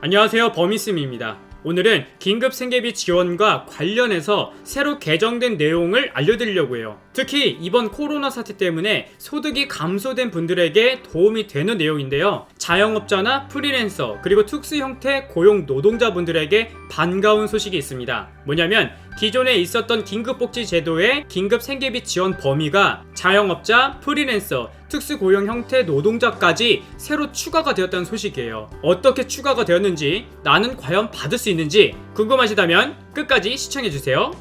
안녕하세요, 버미스미입니다. 오늘은 긴급 생계비 지원과 관련해서 새로 개정된 내용을 알려드리려고 해요. 특히 이번 코로나 사태 때문에 소득이 감소된 분들에게 도움이 되는 내용인데요. 자영업자나 프리랜서 그리고 특수 형태 고용 노동자분들에게 반가운 소식이 있습니다. 뭐냐면 기존에 있었던 긴급복지 제도의 긴급 생계비 지원 범위가 자영업자, 프리랜서, 특수고용 형태 노동자까지 새로 추가가 되었다는 소식이에요. 어떻게 추가가 되었는지, 나는 과연 받을 수 있는지 궁금하시다면 끝까지 시청해주세요.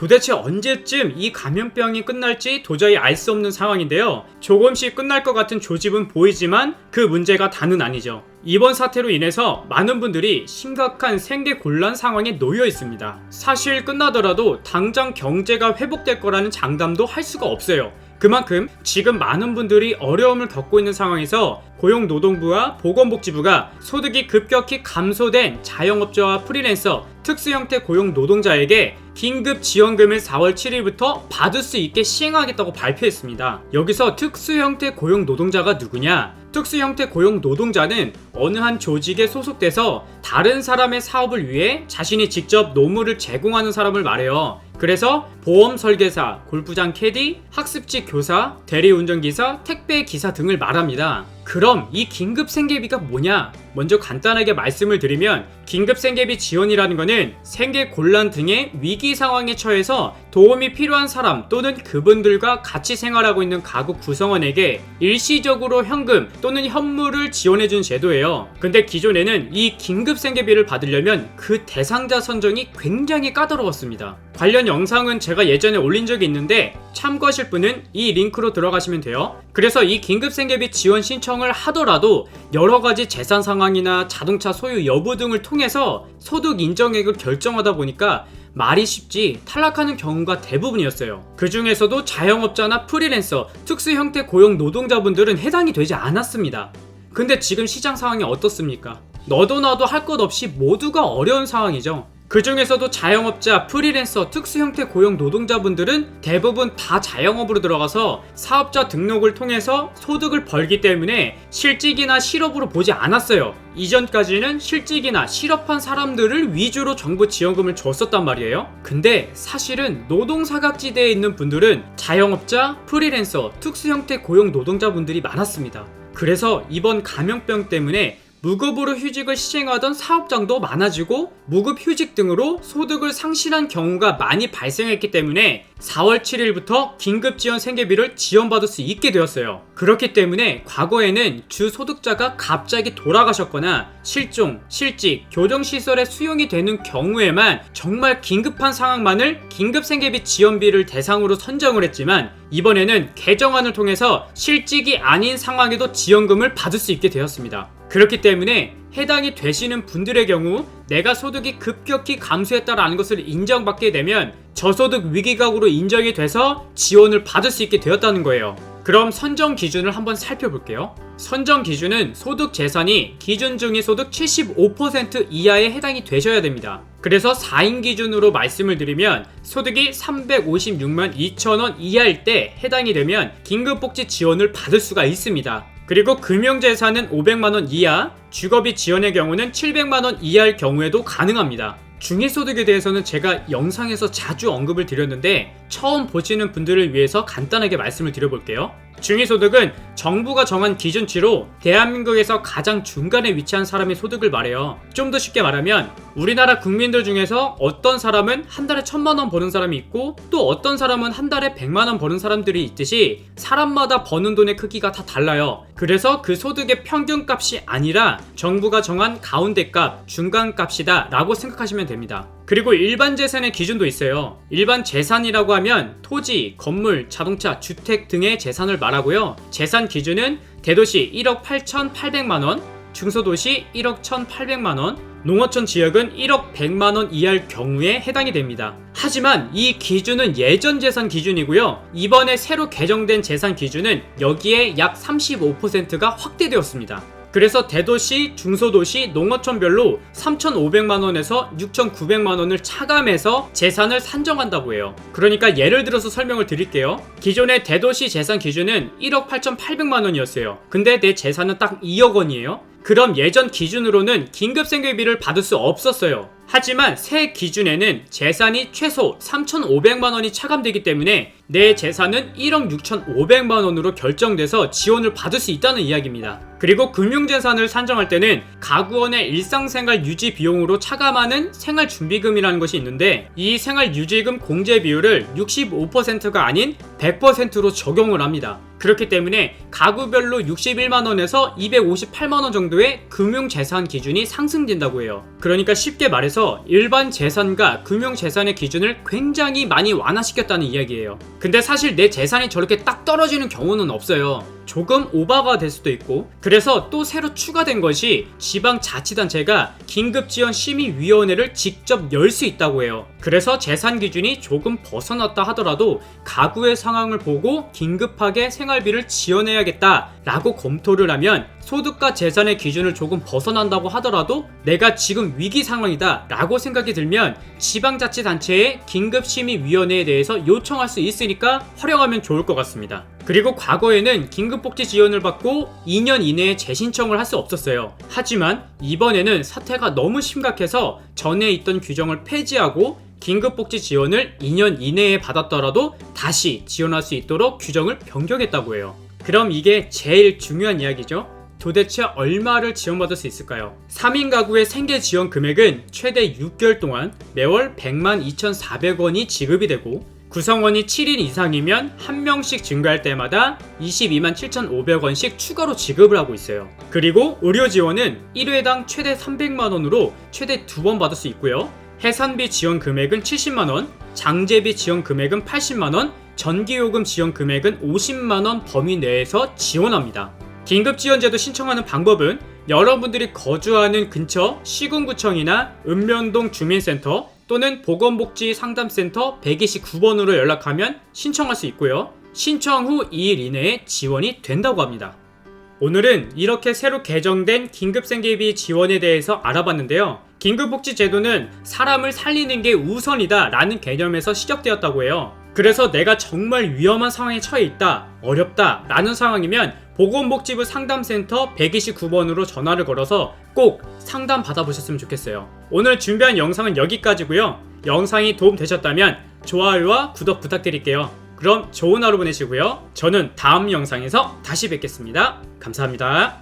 도대체 언제쯤 이 감염병이 끝날지 도저히 알 수 없는 상황인데요. 조금씩 끝날 것 같은 조짐은 보이지만 그 문제가 다는 아니죠. 이번 사태로 인해서 많은 분들이 심각한 생계 곤란 상황에 놓여 있습니다. 사실 끝나더라도 당장 경제가 회복될 거라는 장담도 할 수가 없어요. 그만큼 지금 많은 분들이 어려움을 겪고 있는 상황에서 고용노동부와 보건복지부가 소득이 급격히 감소된 자영업자와 프리랜서, 특수형태 고용노동자에게 긴급 지원금을 4월 7일부터 받을 수 있게 시행하겠다고 발표했습니다. 여기서 특수형태 고용노동자가 누구냐? 특수형태 고용노동자는 어느 한 조직에 소속돼서 다른 사람의 사업을 위해 자신이 직접 노무를 제공하는 사람을 말해요. 그래서 보험 설계사, 골프장 캐디, 학습지 교사, 대리운전기사, 택배기사 등을 말합니다. 그럼 이 긴급생계비가 뭐냐? 먼저 간단하게 말씀을 드리면 긴급생계비 지원이라는 것은 생계곤란 등의 위기 상황에 처해서 도움이 필요한 사람 또는 그분들과 같이 생활하고 있는 가구 구성원에게 일시적으로 현금 또는 현물을 지원해준 제도예요. 근데 기존에는 이 긴급생계비를 받으려면 그 대상자 선정이 굉장히 까다로웠습니다. 관련 영상은 제가 예전에 올린 적이 있는데 참고하실 분은 이 링크로 들어가시면 돼요. 그래서 이 긴급생계비 지원 신청을 하더라도 여러가지 재산 상황이나 자동차 소유 여부 등을 통해서 소득 인정액을 결정하다 보니까 말이 쉽지 탈락하는 경우가 대부분이었어요. 그 중에서도 자영업자나 프리랜서, 특수형태 고용 노동자분들은 해당이 되지 않았습니다. 근데 지금 시장 상황이 어떻습니까? 너도 나도 할 것 없이 모두가 어려운 상황이죠. 그 중에서도 자영업자, 프리랜서, 특수형태 고용 노동자분들은 대부분 다 자영업으로 들어가서 사업자 등록을 통해서 소득을 벌기 때문에 실직이나 실업으로 보지 않았어요. 이전까지는 실직이나 실업한 사람들을 위주로 정부 지원금을 줬었단 말이에요. 근데 사실은 노동사각지대에 있는 분들은 자영업자, 프리랜서, 특수형태 고용 노동자분들이 많았습니다. 그래서 이번 감염병 때문에 무급으로 휴직을 시행하던 사업장도 많아지고 무급휴직 등으로 소득을 상실한 경우가 많이 발생했기 때문에 4월 7일부터 긴급지원 생계비를 지원받을 수 있게 되었어요. 그렇기 때문에 과거에는 주 소득자가 갑자기 돌아가셨거나 실종, 실직, 교정시설에 수용이 되는 경우에만 정말 긴급한 상황만을 긴급생계비 지원비를 대상으로 선정을 했지만 이번에는 개정안을 통해서 실직이 아닌 상황에도 지원금을 받을 수 있게 되었습니다. 그렇기 때문에 해당이 되시는 분들의 경우 내가 소득이 급격히 감소했다라는 것을 인정받게 되면 저소득 위기각으로 인정이 돼서 지원을 받을 수 있게 되었다는 거예요. 그럼 선정 기준을 한번 살펴볼게요. 선정 기준은 소득 재산이 기준 중위소득 75% 이하에 해당이 되셔야 됩니다. 그래서 4인 기준으로 말씀을 드리면 소득이 356만 2천원 이하일 때 해당이 되면 긴급복지 지원을 받을 수가 있습니다. 그리고 금융재산은 500만원 이하, 주거비 지원의 경우는 700만원 이하일 경우에도 가능합니다. 중위소득에 대해서는 제가 영상에서 자주 언급을 드렸는데 처음 보시는 분들을 위해서 간단하게 말씀을 드려볼게요. 중위소득은 정부가 정한 기준치로 대한민국에서 가장 중간에 위치한 사람의 소득을 말해요. 좀 더 쉽게 말하면 우리나라 국민들 중에서 어떤 사람은 한 달에 1,000만원 버는 사람이 있고 또 어떤 사람은 한 달에 100만원 버는 사람들이 있듯이 사람마다 버는 돈의 크기가 다 달라요. 그래서 그 소득의 평균값이 아니라 정부가 정한 가운데값, 중간값이다 라고 생각하시면 됩니다. 그리고 일반 재산의 기준도 있어요. 일반 재산이라고 하면 토지, 건물, 자동차, 주택 등의 재산을 말하고요. 재산 기준은 대도시 1억 8,800만원, 중소도시 1억 1,800만원, 농어촌 지역은 1억 100만원 이하일 경우에 해당이 됩니다. 하지만 이 기준은 예전 재산 기준이고요. 이번에 새로 개정된 재산 기준은 여기에 약 35%가 확대되었습니다. 그래서 대도시, 중소도시, 농어촌별로 3,500만원에서 6,900만원을 차감해서 재산을 산정한다고 해요. 그러니까 예를 들어서 설명을 드릴게요. 기존의 대도시 재산 기준은 1억 8,800만원이었어요. 근데 내 재산은 딱 2억 원이에요. 그럼 예전 기준으로는 긴급생계비를 받을 수 없었어요. 하지만 새 기준에는 재산이 최소 3,500만원이 차감되기 때문에 내 재산은 1억 6,500만원으로 결정돼서 지원을 받을 수 있다는 이야기입니다. 그리고 금융재산을 산정할 때는 가구원의 일상생활 유지 비용으로 차감하는 생활준비금이라는 것이 있는데, 이 생활유지금 공제 비율을 65%가 아닌 100%로 적용을 합니다. 그렇기 때문에 가구별로 61만원에서 258만원 정도의 금융재산 기준이 상승된다고 해요. 그러니까 쉽게 말해서 일반 재산과 금융재산의 기준을 굉장히 많이 완화시켰다는 이야기예요. 근데 사실 내 재산이 저렇게 딱 떨어지는 경우는 없어요. 조금 오버가 될 수도 있고, 그래서 또 새로 추가된 것이 지방자치단체가 긴급지원심의위원회를 직접 열 수 있다고 해요. 그래서 재산 기준이 조금 벗어났다 하더라도 가구의 상황을 보고 긴급하게 생활비를 지원해야겠다 라고 검토를 하면, 소득과 재산의 기준을 조금 벗어난다고 하더라도 내가 지금 위기 상황이다 라고 생각이 들면 지방자치단체의 긴급심의위원회에 대해서 요청할 수 있으니까 활용하면 좋을 것 같습니다. 그리고 과거에는 긴급복지 지원을 받고 2년 이내에 재신청을 할 수 없었어요. 하지만 이번에는 사태가 너무 심각해서 전에 있던 규정을 폐지하고 긴급복지 지원을 2년 이내에 받았더라도 다시 지원할 수 있도록 규정을 변경했다고 해요. 그럼 이게 제일 중요한 이야기죠. 도대체 얼마를 지원받을 수 있을까요? 3인 가구의 생계 지원 금액은 최대 6개월 동안 매월 100만 2,400원이 지급이 되고, 구성원이 7인 이상이면 1명씩 증가할 때마다 22만 7,500원씩 추가로 지급을 하고 있어요. 그리고 의료 지원은 1회당 최대 300만원으로 최대 2번 받을 수 있고요. 해산비 지원 금액은 70만원, 장제비 지원 금액은 80만원, 전기요금 지원 금액은 50만원 범위 내에서 지원합니다. 긴급지원제도 신청하는 방법은 여러분들이 거주하는 근처 시군구청이나 읍면동 주민센터 또는 보건복지상담센터 129번으로 연락하면 신청할 수 있고요. 신청 후 2일 이내에 지원이 된다고 합니다. 오늘은 이렇게 새로 개정된 긴급생계비 지원에 대해서 알아봤는데요. 긴급복지제도는 사람을 살리는 게 우선이다 라는 개념에서 시작되었다고 해요. 그래서 내가 정말 위험한 상황에 처해 있다, 어렵다 라는 상황이면 보건복지부 상담센터 129번으로 전화를 걸어서 꼭 상담 받아보셨으면 좋겠어요. 오늘 준비한 영상은 여기까지고요. 영상이 도움되셨다면 좋아요와 구독 부탁드릴게요. 그럼 좋은 하루 보내시고요. 저는 다음 영상에서 다시 뵙겠습니다. 감사합니다.